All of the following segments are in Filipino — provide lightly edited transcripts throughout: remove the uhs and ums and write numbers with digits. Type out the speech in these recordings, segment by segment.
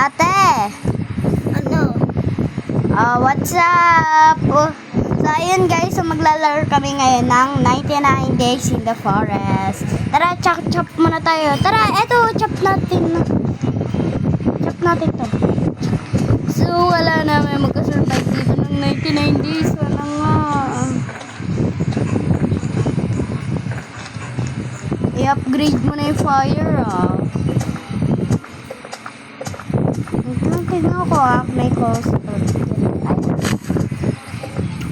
Ate! Ano? What's up? So, ayun guys, so maglalaro kami ngayon ng 99 Days in the Forest. Tara, chop muna tayo. Tara, eto, chop natin. Chop natin to. So, wala na, may magkasurvive dito ng 99 days. Wala nga. I-upgrade mo na yung fire, Tingnan ko, may coast.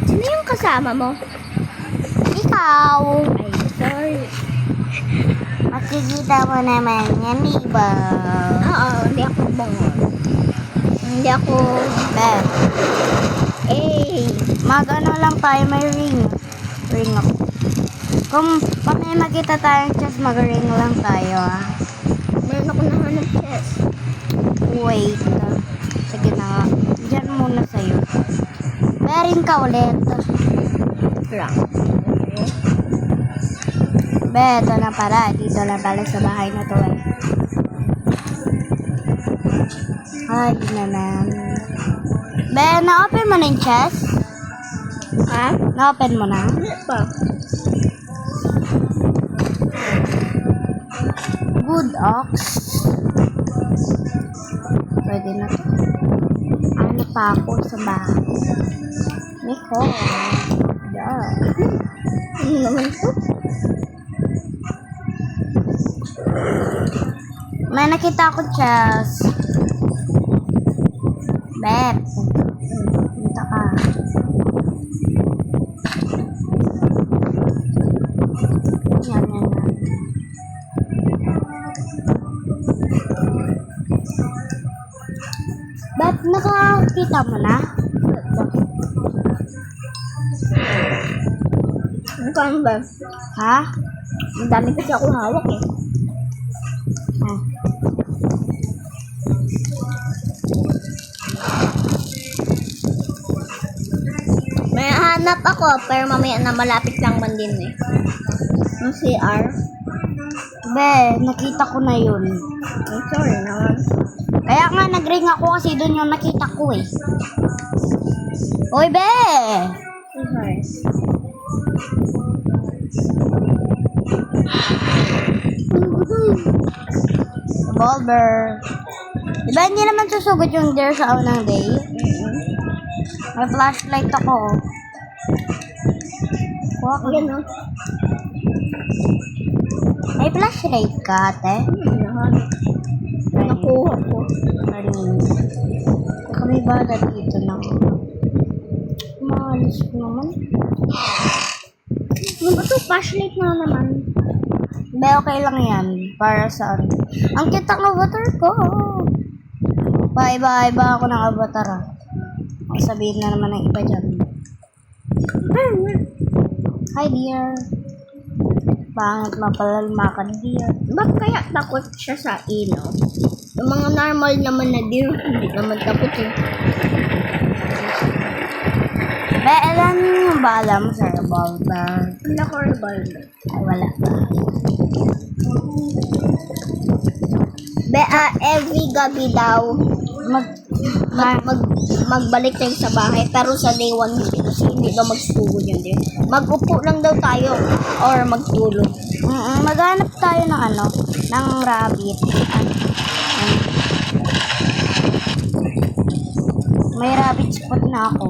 Sino yung kasama mo? Ikaw. Ay, sorry. Makikita mo naman yan, diba? Oo, hindi ako bongol. Hindi ako... Beth, mag-ano lang tayo, may ring. Ring ako. Kung pag may makita tayong chest, mag-ring lang tayo, Meron ako nahanap chest. Wait. Sige na nga. Diyan muna sa'yo. May ring ka ulit. Lang. Beth, ito na pala. Dito lang pala sa bahay na to, Ay, di naman. Beth, na-open mo na yung chest? Ha? Na-open mo na? Hindi pa. Good ox. Pwede na to. Ano pa ako sa bahay? Miko. Yeah. Ano naman to? May nakita ako chest. Bep. Punta ka. Yan. Bep, nakakita mo na? Ano ka ba? Ha? Ang dami kasi ako hawak May hanap ako, pero mamaya na malapit lang man din Yung CR. Be, nakita ko na yun. I'm sorry naman. Kaya nga nag-ring ako kasi doon yung nakita ko Hoy, Be! I'm sorry. Revolver. Diba hindi naman susugod yung deer sa unang day? May flashlight ako. Kuha ko. Yan May flashlight ka, ate? Nakuha ko. Kami ba dito na? Maalis ko naman. Ano ba ito? Flashlight na naman. Be, okay lang yan. Para sa ano. Ang cute ang avatar ko. Iba ako ng avatar, Sabihin na naman ng iba dyan. Hi, dear. Pangit mapalalumakan, dear. Bakit kaya takot siya sa ilaw? Yung mga normal naman na deer, hindi naman takot Be, alam yung bala mo sa revolver. Wala ko revolver. Ay, wala ba? Every gabi daw, magbalik tayo sa bahay, pero sa day 1 hindi, kasi hindi daw magsugod yan din. Mag-upo lang daw tayo, or magtulog. Maghanap tayo ng ng rabbit. May rabbit spot na ako.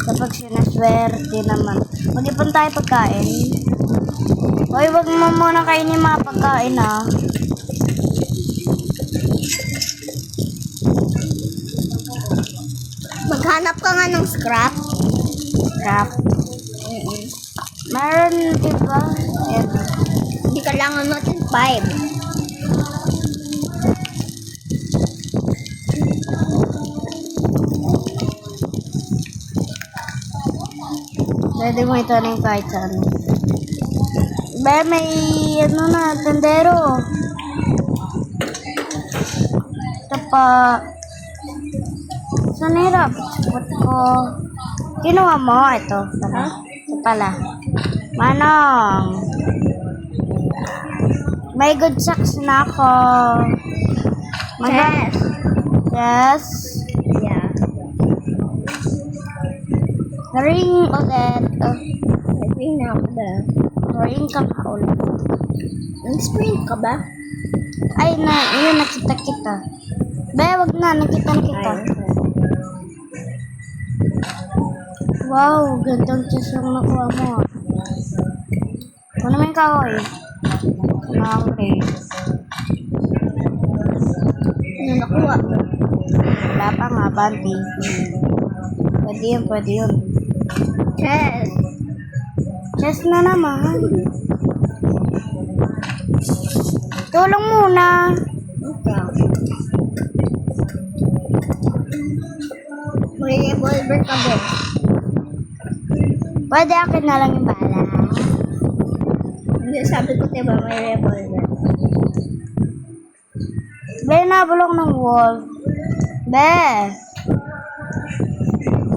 Kapag sinaswerte naman. Mag-ipon tayo pagkain. Hoy, wag mo muna kainin mga pagkain, Maghanap ka nga ng scrap. Scrap. Meron, diba? Hindi kailangan natin 5. Pwede mo ito na yung kahit saan. Be, may tendero. Ito pa. Saan na yung rabbit spot ko? Kinuha mo? Ito. Ito pala. Manong. May good socks na ako. Yes. Yes. Yeah. Ring ulit. Nag-ring na ako ba? Ring ka pa ulit. Nag-sprint ka ba? Ay, yun, nakita kita. Be, wag na, nakita na kita. Wow, gandang chest yung nakuha mo. Ano naman yung kahoy? Okay. Ano nakuha? Wala pa nga, Banti. Pwede yun, pwede yun. Yes. Chest na naman. Tulong muna. Okay. May revolver ka ba? Pwede akin na lang yung bala. Hindi, sabi ko diba may revolver. Be, nabulok ng wall. Be!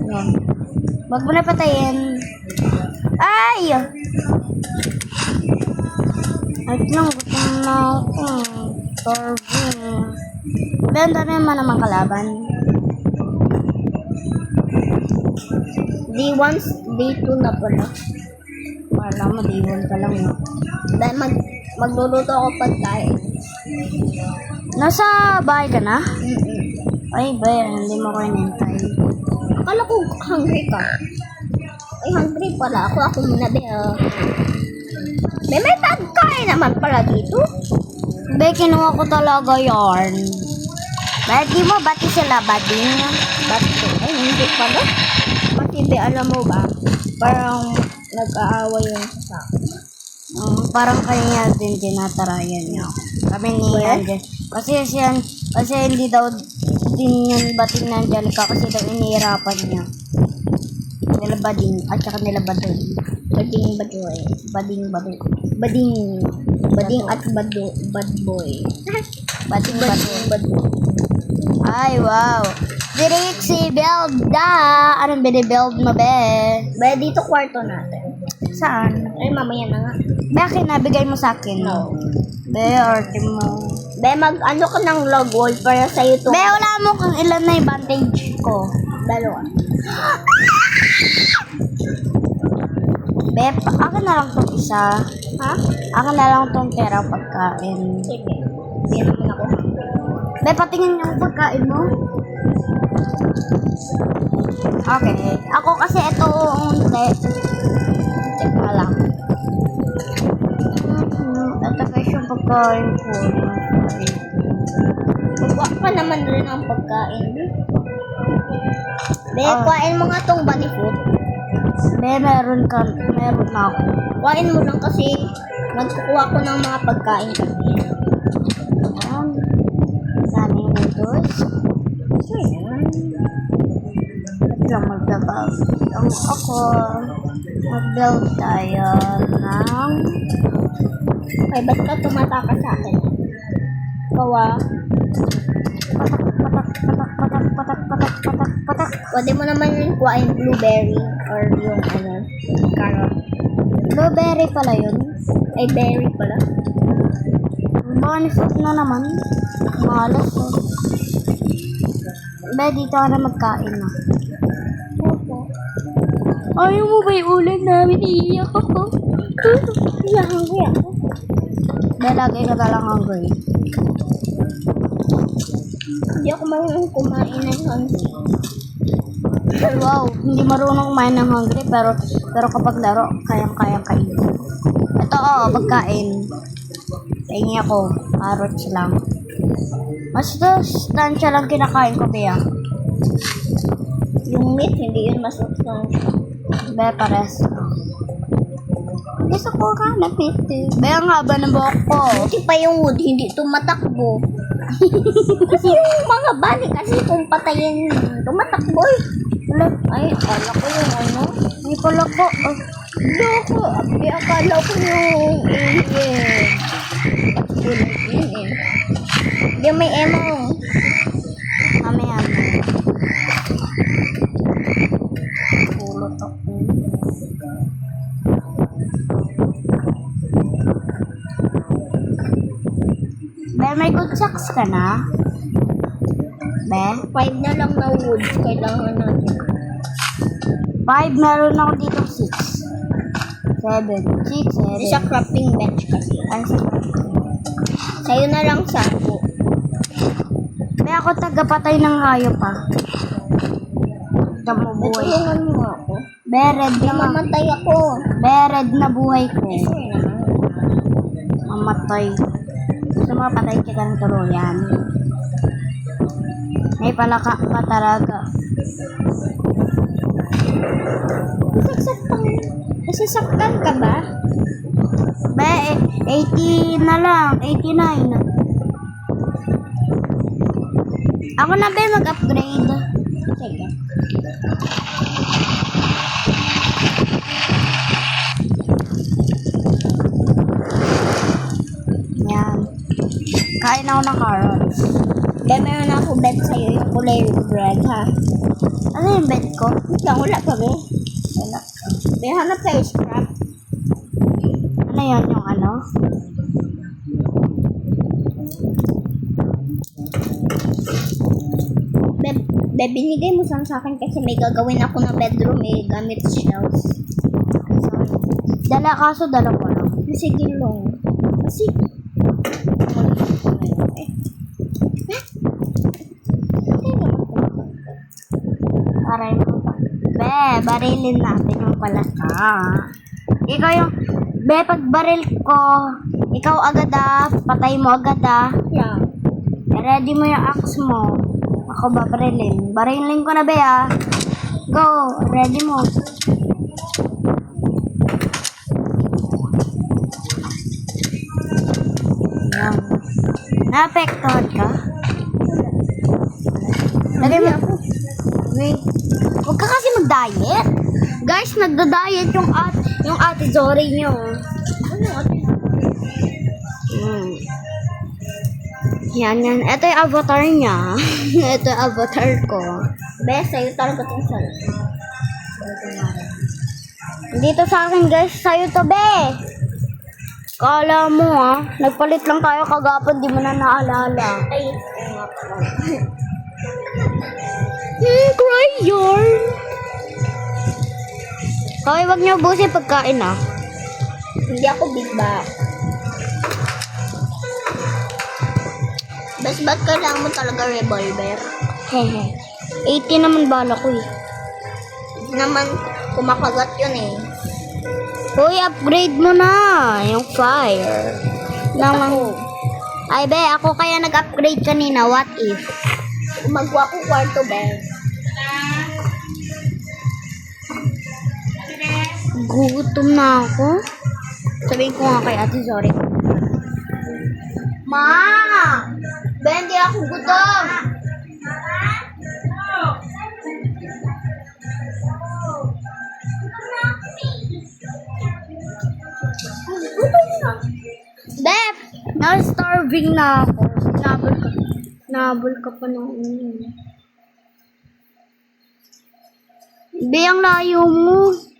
Yan. Wag mo na patayin. Ay! Ay, gutom na ako. Starving. Be, ang dami naman naman kalaban. Day 1, day 2 na pala. Wala mo, diwan ka lang. No? Dahil magluluto ako pagkain. Nasa bahay ka na? Ay, be, hindi mo ko inintay. Akala ko hungry ka. Ay, hungry pala. Ako muna, be. May pagkain naman pala dito. Be, kinuha ko talaga yarn. Be, di mo bati sila bading? Ba't ay, hindi pala. Kasi, be, alam mo ba? Parang nag-aaway yung sa Parang kanya din tinatarayan niya. Kami ni Well? Angel. Kasi hindi daw din yung bating ng Angelica kasi daw inihirapan niya. Nila bading at saka nila bading. bading badoy. Bading. Bading at bad boy. Bading. Bad boy. Ay, wow. Dirixie, build da! Anong binibuild mo, be? Ba, dito kwarto natin. Saan? Ay, mamaya na nga. Bakit nabigay mo sa akin? No. Be, arte mo. Be, mag-ano ka ng log wall para sa'yo to. Be, wala mo kung ilan na yung vantage ko. Dalawa. Be, akin na lang tong isa. Ha? Akin na lang tong pera pagkain. Sige. Hindi naman ako. Be, patingin yung pagkain mo. Okay. Ako kasi ito unti. Teka lang. Ito guys yung pagkain ko. Kuha ka naman rin ang pagkain. Be, Ah. kuhain mo nga tong bunny food. Be, meron na ako. Kuhain mo lang kasi nagkukuha ko ng mga pagkain kasi. Daming noodles. So, yan. At lang magdabag. Mag-build tayo ng Ay, ba't ka tumataka sa akin? Kawa. patak. Pwede mo naman yung kuhain blueberry or yung carrot. Blueberry pala yun. Ay, berry pala. Bunny fruit na naman. Malas eh. Be, dito ka na magkain na. Ayaw mo ba yung ulam namin? Iiyak ako. Hungry ako. Be, lagi ka talang hungry. Hindi ako marunong kumain ng hungry. Wow, hindi marunong kumain ng hungry pero kapag laro, kayang-kayang kainin. Ito pagkain. Pahingi ako, carrots lang. Mas sustansya lang kinakain ko kaya. Yung meat, hindi yun masustansya. Be, pares. Gusto ko ka na piti. Be, ang haba ng buhok ko. Buti pa yung wood, hindi tumatakbo. Kasi yung mga bali, kasi kung patayin, tumatakbo eh. Wala. Ay, akala ko yung ano. May pala ko. Loko, akala ko yung alien. Tulad yun eh. Yung may emo. Mamaya na. Pulot ako. Be, may good socks ka na? Be? 5 na lang na wood. Kailangan natin. 5, meron ako dito 6. 7, 6, 7. Sa crafting bench kasi. Ay, sa Sa'yo na lang 10. Be, ako tagapatay ng hayop pa. Buhay. Natulungan mo ako. Be, red na Mamatay ako. Be, red na buhay ko. Sorry naman. Mamatay. Gusto mo patay kita ng tuluyan. May palaka pa talaga. Nasasaktan ka ba? Be, 80 na lang. 89. Ako na be mag-upgrade. Sige. Yan. Kain ako ng carrots. Kaya meron ako bed sa'yo yung kulay red ha. Ano yung bed ko? Wala pa ba? Wala. May hanap tayo scrap. Ano yan yung ano? Binigay mo sa akin kasi may gagawin ako ng bedroom gamit shelves. Sorry. Dala kaso dala ko lang. Sige lang. Kasi Aray mo. Be, barilin natin yung palaka. Ikaw yung... Be, pag baril ko, ikaw agad patay mo agad yeah. Ready mo yung axe mo. Ako babarilin. Barilin ko na be Go, ready mo. Yan. Naapektuhan ka? Lagay mo. Wait. Huwag ka kasi mag-diet. Guys, nagda-diet yung ate Zori nyo. Ano ate? Yan. Ito yung avatar niya. Ito yung avatar ko. Best, sa'yo talaga itong sarap. Dito sa akin guys, sa'yo to be. Kala mo nagpalit lang tayo kagapon, di mo na naalala. Ay, Cry yarn. Kaway, wag niyo ubusin pagkain hindi ako big back. Best, ba't kailangan mo talaga revolver? Hehe. 80 naman bala ko Hindi naman kumakagat yun Uy, upgrade mo na yung fire. Ako. Ay be, ako kaya nag-upgrade kanina. What if? Gumagawa ko kwarto, best. Gutom na ako. Sabihin ko nga kay ate, sorry. Ma! Ben, hindi ako gutom. Bep! Na-starving na ako. Nabol ka pa ng Be, ang layo mo.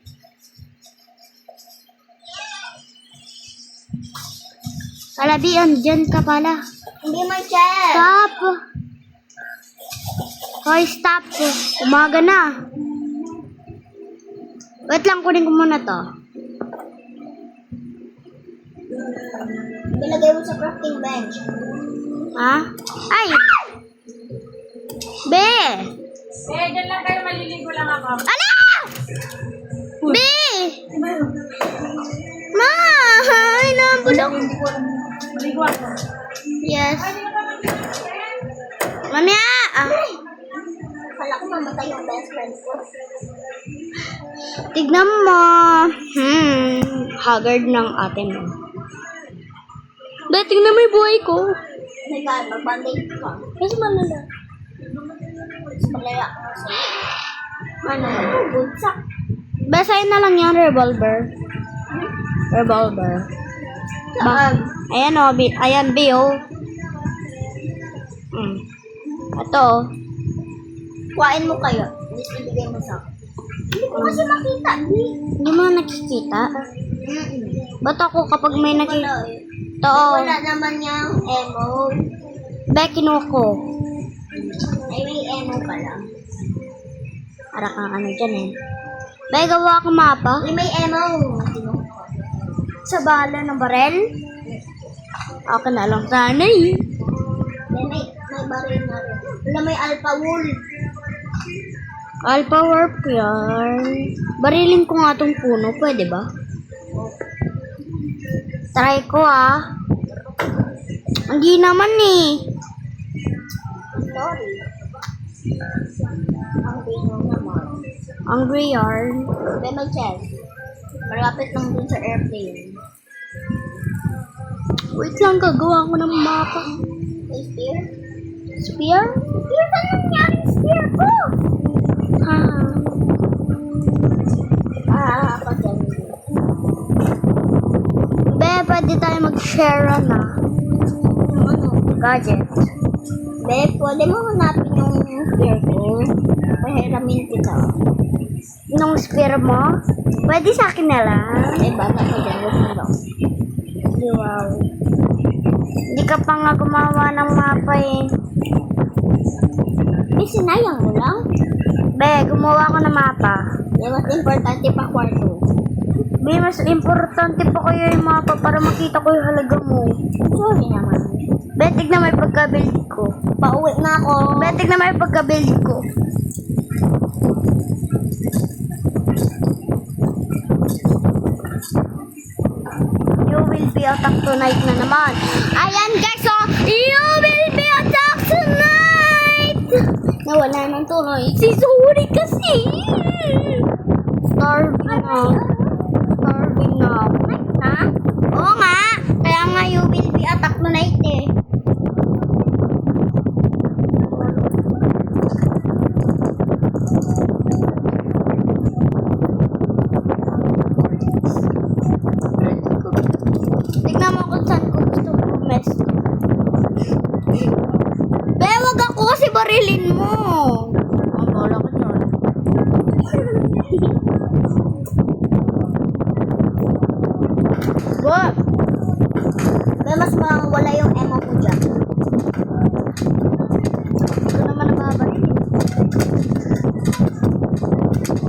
Alabi, andyan ka pala. Hindi man chef. Stop! Hoy, stop. Umaga na. Wait lang, kunin ko muna to. Ilagay mo sa crafting bench. Ha? Ay! Be! Dyan lang kayo, maliligo lang ako. Ala! Be! Ma! Ay, nabul ako. Maligo ako. Yes. Mamaya! Akala ko mamatay yung best friend ko. Tignan mo. Haggard ng ate mo. Be, tignan mo yung buhay ko. My God, mag-bandage ka. Kasi malala. Malaya ka sa'yo. Ano? Good sack. Be, sa'yo na lang yan, revolver. Revolver. Ayan o, ayan, B o. Ito o. Kuhain mo kayo. Ibigay mo sa akin. Hindi ko kasi makita. Hindi mo nakikita. Ba't ako kapag may nakikita? To. Wala naman yung emo. Be, kinuha ko. Ay, may emo pala. Para kang ano dyan eh. Be, gawa ka mapa. Ay, may emo. Sa bala ng barel. Ako na lang sana eh. May baril na rin. Wala, may alpha wool. Alpha warp yan. Barilin ko nga tong puno. Pwede ba? Try ko ah. Hindi naman eh. Sorry. Ang bino naman. Angry yarn. May chest. Malapit lang dun sa airplane. Wait lang, gagawa ko ng mapa. May spear? Spear? Spear ba nangyaring spear ko? Ha. Pag yan. Be, pwede tayo mag-share na. Ano? Gadget. Be, pwede mo hanapin yung spear ko. Pahiramin kita. Nung spear mo? Pwede sa akin na lang. May bata ko dyan. Huwag mo lang. Wow. Hindi ka pa nga gumawa ng mapa eh. Eh, sinayang mo lang. Be, gumawa ko ng mapa. Yung mas importante pa kwarto. Be, mas importante pa kayo yung mapa para makita ko yung halaga mo. Sorry naman. Be, tignan mo yung pagka-build ko. Pauwi na ako. Be, tignan mo yung pagka-build ko. You will be attacked tonight na naman. Ayan guys, so you will be attacked tonight. Nawala ng tuloy. Si Zuri kasi. Starving na. Starving na. Ha? Oo nga. Kaya nga you will be attacked tonight eh. Tignan mo kung saan ko gusto pumesto. Be, wag ako kasi barilin mo. Ang bola ko dyan. What? Kaya mas wala yung emo ko dyan. Ito naman ang mga barilin.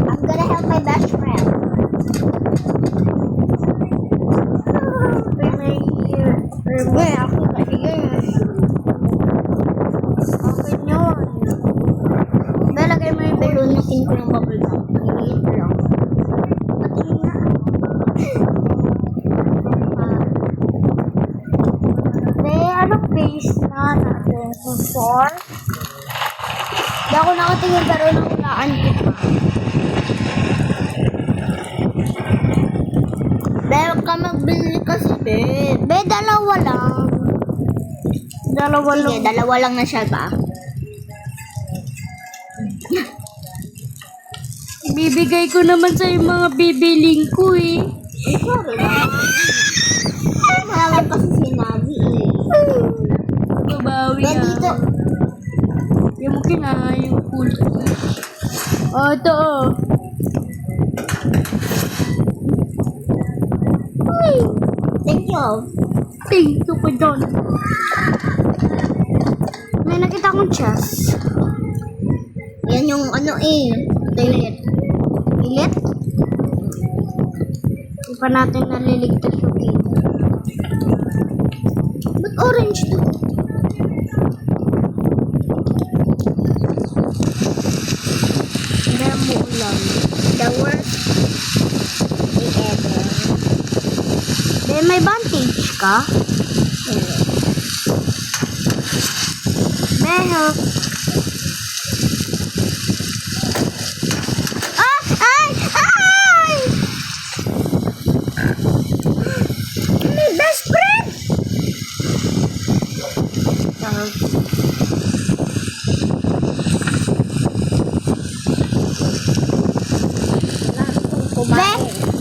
I'm gonna help my best friend. Be, ako kasi okay yun. Be, lagay mo yung balloon. Lulunukin ko yung bubble gum. Ang liit lang. Patingin nga. Be, anong base na natin? 4? Di ako nakatingin pero nakulaan ko pa. Be, huwag ka magbili kasi, be. Be, dalawa lang. Dalawa lang. Sige, dalawa lang na siya ba? Bibigay ko naman sa yung mga bibiling ko eh. Sorry na. Marami kasi sinabi eh. Babawi Be, na. dito. Yung mo kina, yung cool. Oh, ito oh. Uy! Thank you. Thank you ko dyan. May nakita akong chest. Yan yung ano eh. Toilet. Ilit? Hindi pa natin naliligtas yung cake. Ba't orange to? Demo lang. The worst day ever. Then may vantage ka? May help. Ah! Ay! Ay! My best friend!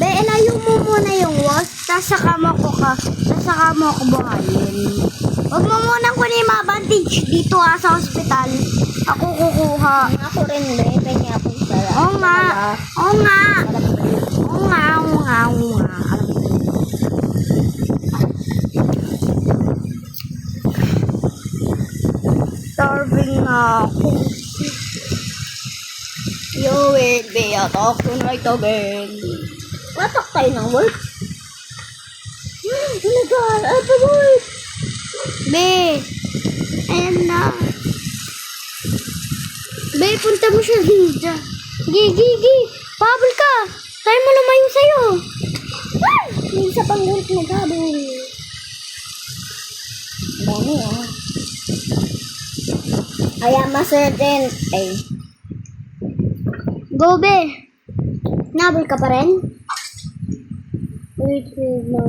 Be, ilayo mo muna yung walls, tas saka mo ako buhayin. Huwag mo munang kunin yung mga bandage dito sa hospital. Ako kukuha. Ako rin, be. Kanya akong sara. Oo nga. Oo nga. Oo nga. Oo nga. Oo nga. Starving na ako. You will be attacked tonight again. Matak tayo ng work. Oh my God, I forgot. Be, ayan na. Be, punta mo siya dito. Gigi, pabol ka. Tayo mo lumayo sa'yo. May isa pang work na gabon. Dami ah. I am a certain. Ay. Go, Be. Nabol ka pa rin? Wait, no.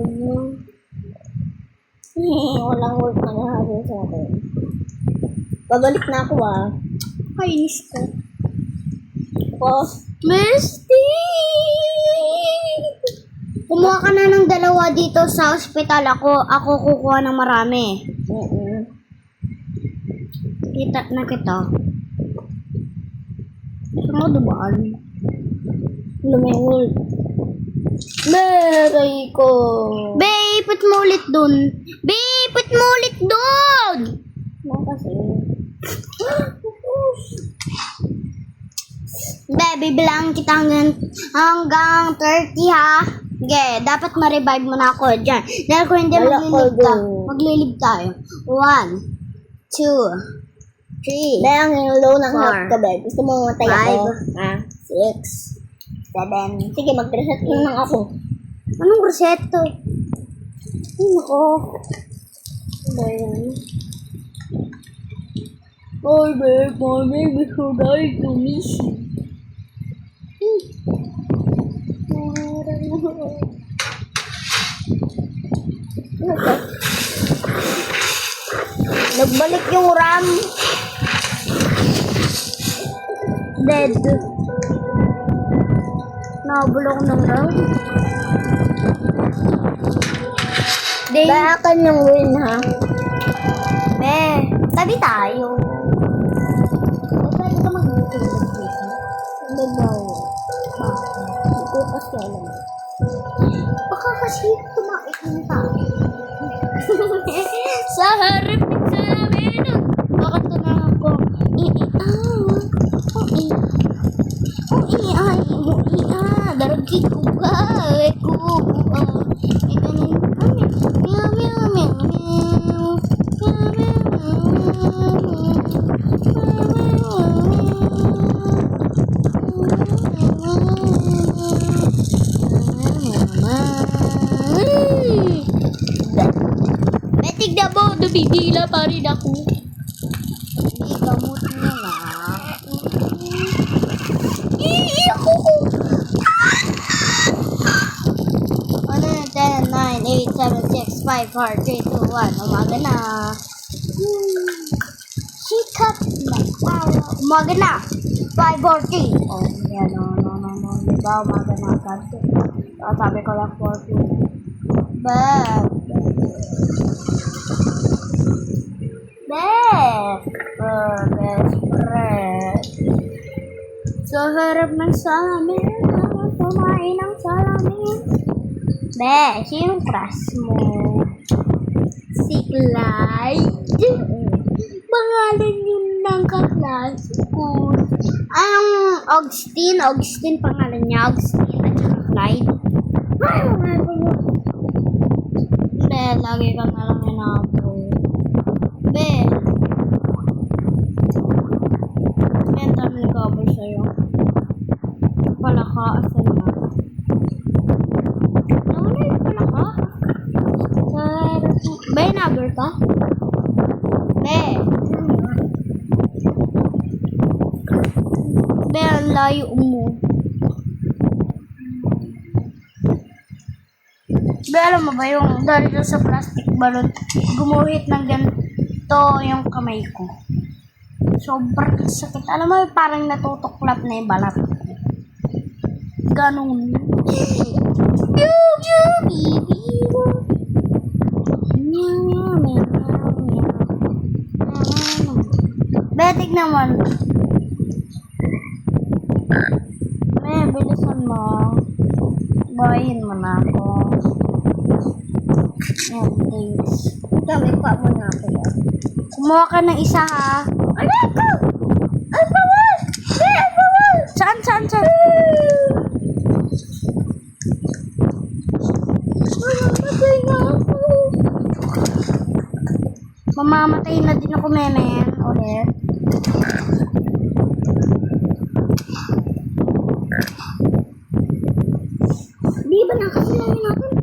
Walang work na nahabol sa akin. Pabalik na ako ah. Kainis ka. Tapos, Misty! Kumuha ka na ng dalawa dito sa ospital. Ako kukuha ng marami. Kita na kita. Saan mo dumaan? lumengol. Meray ko. Be, ipot mo ulit dun. Be, ipot mo ulit dun! Ano kasi? Be, bibilang kita hanggang 30 ha. Okay, dapat ma-revive mo na ako dyan. Dahil kung hindi Wala ko maglilib tayo. 1, 2, 3, Dahil ang low ng 4, half ka, be. Gusto mo matay ako? 6, 7. Sige, mag-reset lang ako. Anong reseto? Ako. Ano yun? Oh, babe, my baby so died to miss you. Ano to? Nagbalik yung RAM. Dead. Nabulok ng round. Bayakan yung win, ha? Be, tabi tayo. Pwede ka mag-YouTube dito. Hindi ba? Ikupas ka lang. Baka kasi tumait ng tao. Sa harap ng salamin. Bakit ito na ako? Daragi ko ka. Ganun kami. Meow, meow, meow, meow. Metig na mo, dumidila pa rin ako. Hindi gamot mo na. Iiyak ko. 10, 9, 8, 7, 6, 5, 4, 3, 2, 1. Umaga na. Sikat na araw. Umaga na. 5:40. Oh, yan. No. Diba, umaga na agad. Sabi ko lang 40. Beb. Best friend. Sa harap ng salamin, habang kumain ng salamin. Be, sinong crush mo? Si Clyde? Pangalan yun ng kaklase ko. Anong Augustine? Augustine pangalan niya. Augustine at saka Clyde. Ay, mga gulo. Be, lagi ka na lang inapo. Be. Mental recover sa'yo. Pala ka, asan na? Ano yun pala ka? Be, nagger ka? Be. Be, ang layo mo. Be, alam mo ba yung dahil sa plastic balon, gumuhit ng ganito yung kamay ko. Sobrang sakit. Alam mo, parang natutuklap na yung balat. Ganun. Betik naman. Bilisan mo. Bayin mo na ako. Yan, thanks. Kami pa mo na ako. Kumuha ka ng isa ha. Aray ko! Ay, bawal! Ay, bawal! Saan? Mamamatay na ako. Mamamatay na din ako, memen. Ulit. Di ba nakasilayan natin?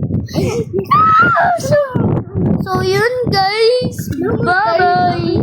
So yun guys. Bye-bye.